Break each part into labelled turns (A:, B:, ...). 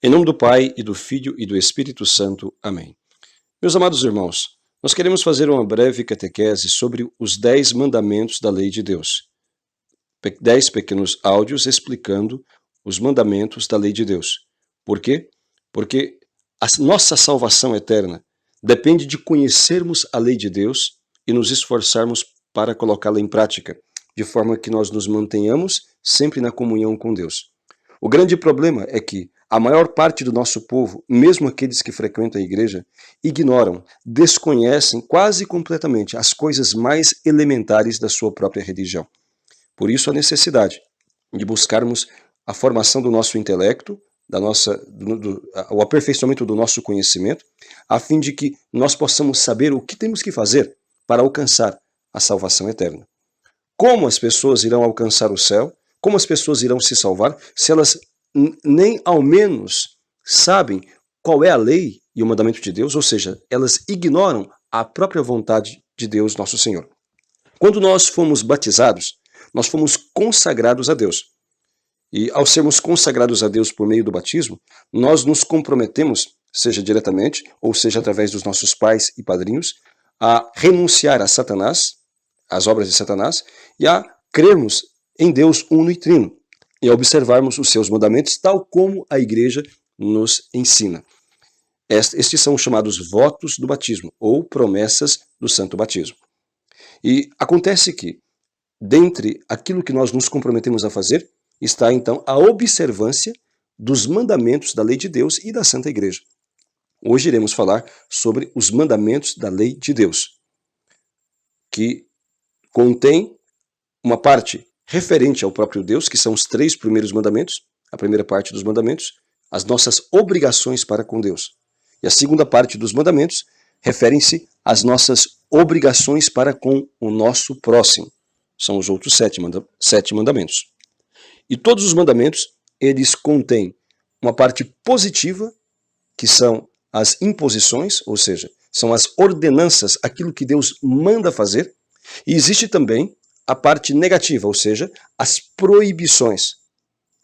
A: Em nome do Pai, e do Filho, e do Espírito Santo. Amém. Meus amados irmãos, nós queremos fazer uma breve catequese sobre os 10 mandamentos da lei de Deus. 10 pequenos áudios explicando os mandamentos da lei de Deus. Por quê? Porque a nossa salvação eterna depende de conhecermos a lei de Deus e nos esforçarmos para colocá-la em prática, de forma que nós nos mantenhamos sempre na comunhão com Deus. O grande problema é que a maior parte do nosso povo, mesmo aqueles que frequentam a igreja, ignoram, desconhecem quase completamente as coisas mais elementares da sua própria religião. Por isso a necessidade de buscarmos a formação do nosso intelecto, o aperfeiçoamento do nosso conhecimento, a fim de que nós possamos saber o que temos que fazer para alcançar a salvação eterna. Como as pessoas irão alcançar o céu? Como as pessoas irão se salvar se elas nem ao menos sabem qual é a lei e o mandamento de Deus? Ou seja, elas ignoram a própria vontade de Deus, nosso Senhor. Quando nós fomos batizados, nós fomos consagrados a Deus. E ao sermos consagrados a Deus por meio do batismo, nós nos comprometemos, seja diretamente, ou seja através dos nossos pais e padrinhos, a renunciar a Satanás, às obras de Satanás, e a crermos em Deus uno e trino, e a observarmos os seus mandamentos, tal como a igreja nos ensina. Estes são chamados votos do batismo, ou promessas do santo batismo. E acontece que, dentre aquilo que nós nos comprometemos a fazer, está então a observância dos mandamentos da lei de Deus e da Santa Igreja. Hoje iremos falar sobre os mandamentos da lei de Deus, que contém uma parte referente ao próprio Deus, que são os 3 primeiros mandamentos, a primeira parte dos mandamentos, as nossas obrigações para com Deus. E a segunda parte dos mandamentos referem-se às nossas obrigações para com o nosso próximo. São os outros 7 mandamentos. E todos os mandamentos, eles contêm uma parte positiva, que são as imposições, ou seja, são as ordenanças, aquilo que Deus manda fazer, e existe também a parte negativa, ou seja, as proibições,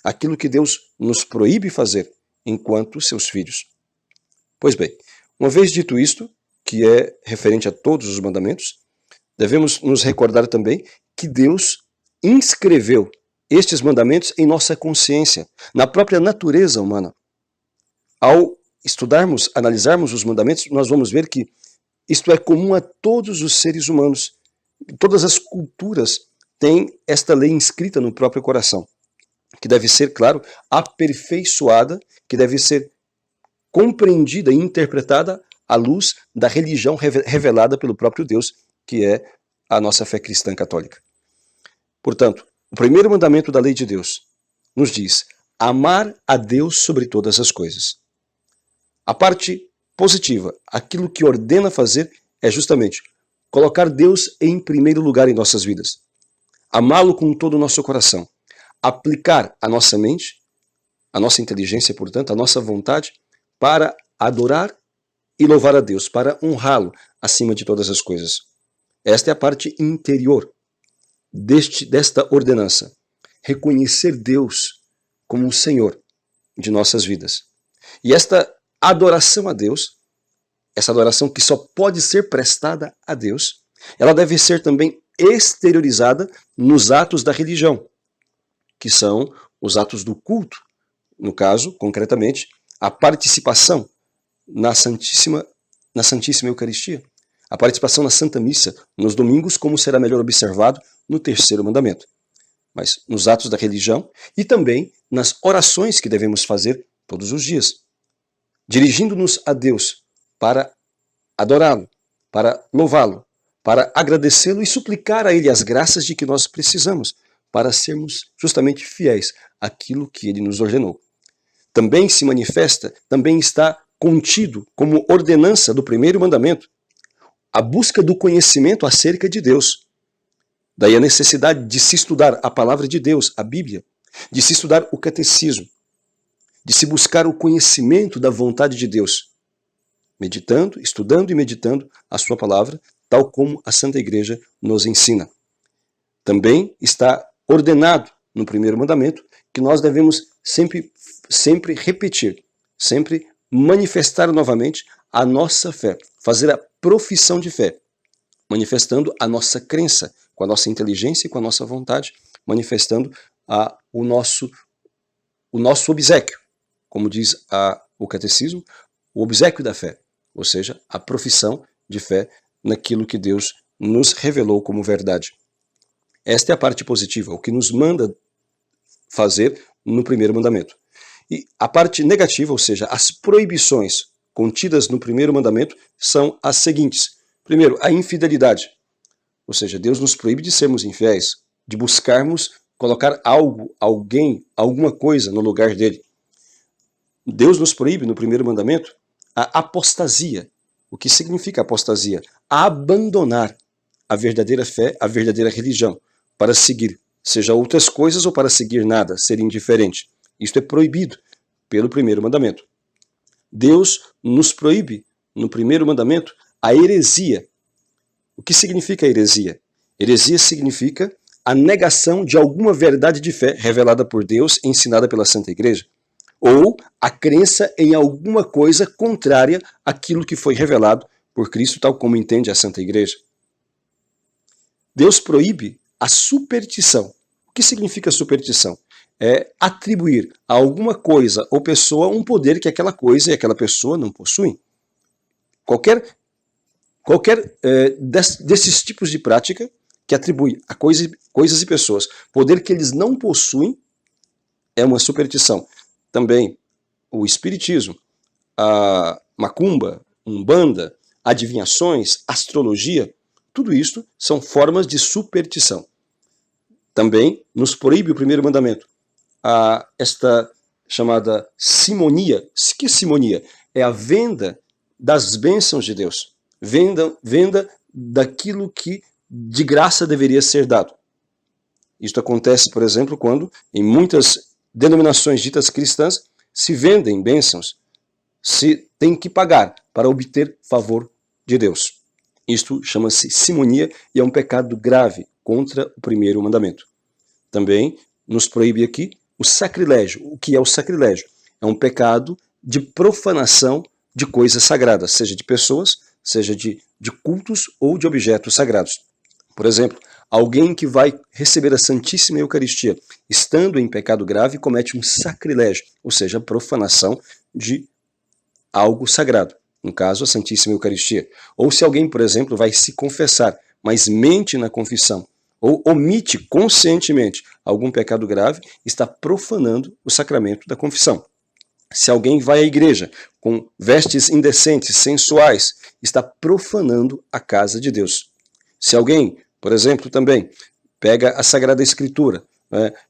A: aquilo que Deus nos proíbe fazer enquanto seus filhos. Pois bem, uma vez dito isto, que é referente a todos os mandamentos, devemos nos recordar também que Deus inscreveu estes mandamentos em nossa consciência, na própria natureza humana. Ao estudarmos, analisarmos os mandamentos, nós vamos ver que isto é comum a todos os seres humanos. Todas as culturas têm esta lei inscrita no próprio coração, que deve ser, claro, aperfeiçoada, que deve ser compreendida e interpretada à luz da religião revelada pelo próprio Deus, que é a nossa fé cristã católica. Portanto, o primeiro mandamento da lei de Deus nos diz amar a Deus sobre todas as coisas. A parte positiva, aquilo que ordena fazer, é justamente colocar Deus em primeiro lugar em nossas vidas. Amá-lo com todo o nosso coração. Aplicar a nossa mente, a nossa inteligência, portanto, a nossa vontade, para adorar e louvar a Deus, para honrá-lo acima de todas as coisas. Esta é a parte interior desta ordenança. Reconhecer Deus como o Senhor de nossas vidas. E esta adoração a Deus, essa adoração que só pode ser prestada a Deus, ela deve ser também exteriorizada nos atos da religião, que são os atos do culto. No caso, concretamente, a participação na Santíssima Eucaristia, a participação na Santa Missa, nos domingos, como será melhor observado no 3º mandamento. Mas nos atos da religião e também nas orações que devemos fazer todos os dias, dirigindo-nos a Deus para adorá-lo, para louvá-lo, para agradecê-lo e suplicar a Ele as graças de que nós precisamos para sermos justamente fiéis àquilo que Ele nos ordenou. Também se manifesta, também está contido como ordenança do 1º mandamento, a busca do conhecimento acerca de Deus. Daí a necessidade de se estudar a palavra de Deus, a Bíblia, de se estudar o catecismo, de se buscar o conhecimento da vontade de Deus, meditando, estudando e meditando a sua palavra, tal como a Santa Igreja nos ensina. Também está ordenado no 1º mandamento que nós devemos sempre repetir sempre manifestar novamente a nossa fé, fazer a profissão de fé, manifestando a nossa crença, com a nossa inteligência e com a nossa vontade, manifestando o nosso obséquio, como diz o catecismo, o obséquio da fé, ou seja, a profissão de fé naquilo que Deus nos revelou como verdade. Esta é a parte positiva, o que nos manda fazer no primeiro mandamento. E a parte negativa, ou seja, as proibições contidas no primeiro mandamento, são as seguintes. Primeiro, a infidelidade. Ou seja, Deus nos proíbe de sermos infiéis, de buscarmos colocar algo, alguém, alguma coisa no lugar dele. Deus nos proíbe, no primeiro mandamento, a apostasia. O que significa apostasia? Abandonar a verdadeira fé, a verdadeira religião, para seguir, seja outras coisas ou para seguir nada, ser indiferente. Isto é proibido pelo primeiro mandamento. Deus nos proíbe, no primeiro mandamento, a heresia. O que significa heresia? Heresia significa a negação de alguma verdade de fé revelada por Deus, ensinada pela Santa Igreja, ou a crença em alguma coisa contrária àquilo que foi revelado por Cristo, tal como entende a Santa Igreja. Deus proíbe a superstição. O que significa superstição? É atribuir a alguma coisa ou pessoa um poder que aquela coisa e aquela pessoa não possuem. Qualquer desses tipos de prática que atribui a coisas e pessoas poder que eles não possuem é uma superstição. Também o espiritismo, a macumba, umbanda, adivinhações, astrologia, tudo isto são formas de superstição. Também nos proíbe o primeiro mandamento esta chamada simonia. Que simonia? É a venda das bênçãos de Deus. Venda daquilo que de graça deveria ser dado. Isto acontece, por exemplo, quando em muitas denominações ditas cristãs se vendem bênçãos, se tem que pagar para obter favor de Deus. Isto chama-se simonia e é um pecado grave contra o primeiro mandamento. Também nos proíbe aqui o sacrilégio. O que é o sacrilégio? É um pecado de profanação de coisas sagradas, seja de pessoas, seja de cultos ou de objetos sagrados. Por exemplo, alguém que vai receber a Santíssima Eucaristia, estando em pecado grave, comete um sacrilégio, ou seja, profanação de algo sagrado. No caso, a Santíssima Eucaristia. Ou se alguém, por exemplo, vai se confessar, mas mente na confissão, ou omite conscientemente algum pecado grave, está profanando o sacramento da confissão. Se alguém vai à igreja com vestes indecentes, sensuais, está profanando a casa de Deus. Se alguém, por exemplo, também pega a Sagrada Escritura,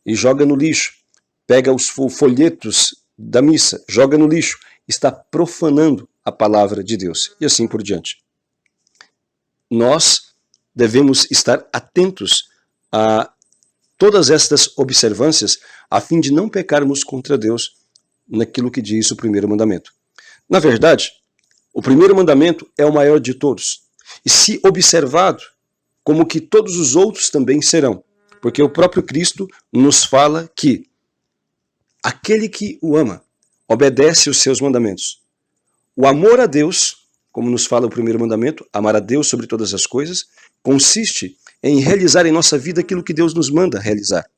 A: e joga no lixo, pega os folhetos da missa, joga no lixo, está profanando a palavra de Deus, e assim por diante. Nós devemos estar atentos a todas estas observâncias a fim de não pecarmos contra Deus naquilo que diz o primeiro mandamento. Na verdade, o primeiro mandamento é o maior de todos, e se observado, como que todos os outros também serão, porque o próprio Cristo nos fala que aquele que o ama obedece os seus mandamentos. O amor a Deus, como nos fala o primeiro mandamento, amar a Deus sobre todas as coisas, consiste em realizar em nossa vida aquilo que Deus nos manda realizar.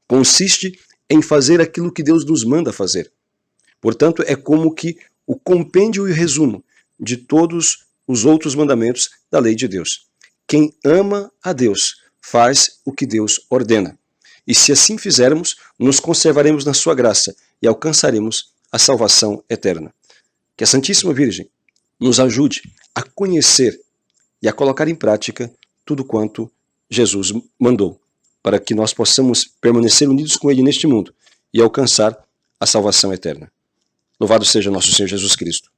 A: Consiste em fazer aquilo que Deus nos manda fazer. Portanto, é como que o compêndio e o resumo de todos os outros mandamentos da lei de Deus. Quem ama a Deus faz o que Deus ordena. E se assim fizermos, nos conservaremos na sua graça e alcançaremos a salvação eterna. Que a Santíssima Virgem nos ajude a conhecer e a colocar em prática tudo quanto Jesus mandou, para que nós possamos permanecer unidos com Ele neste mundo e alcançar a salvação eterna. Louvado seja nosso Senhor Jesus Cristo.